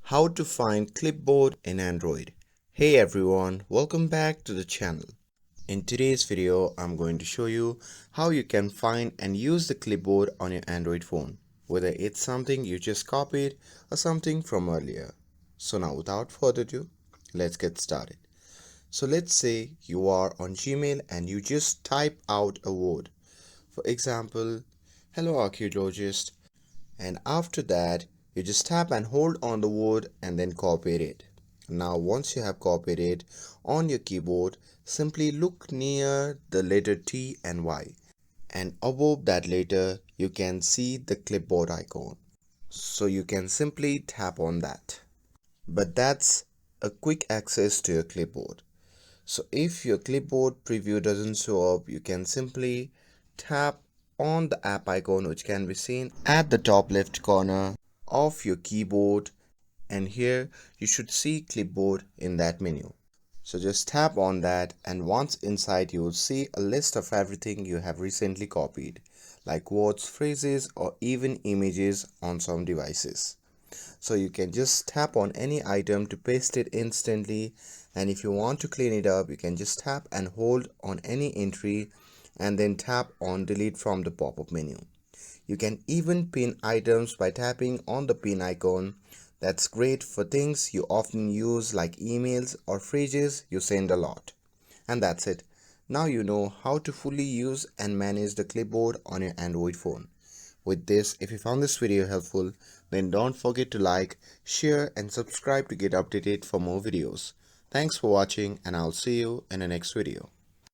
How to find Clipboard in Android. Hey everyone, welcome back to the channel. In today's video, I'm going to show you how you can find and use the clipboard on your Android phone, whether it's something you just copied or something from earlier. So now without further ado, let's get started. So let's say you are on Gmail and you just type out a word. For example, hello archaeologist, and after that you just tap and hold on the word and then copy it. Now once you have copied it on your keyboard, simply look near the letter T and Y, and above that letter you can see the clipboard icon, so you can simply tap on that. But that's a quick access to your clipboard. So if your clipboard preview doesn't show up, you can simply tap on the app icon, which can be seen at the top left corner of your keyboard, and here you should see clipboard in that menu. So just tap on that, and once inside you will see a list of everything you have recently copied, like words, phrases, or even images on some devices. So you can just tap on any item to paste it instantly, and if you want to clean it up, you can just tap and hold on any entry and then tap on delete from the pop-up menu. You can even pin items by tapping on the pin icon. That's great for things you often use like emails or phrases you send a lot. And that's it. Now you know how to fully use and manage the clipboard on your Android phone. With this, if you found this video helpful, then don't forget to like, share and subscribe to get updated for more videos. Thanks for watching, and I'll see you in the next video.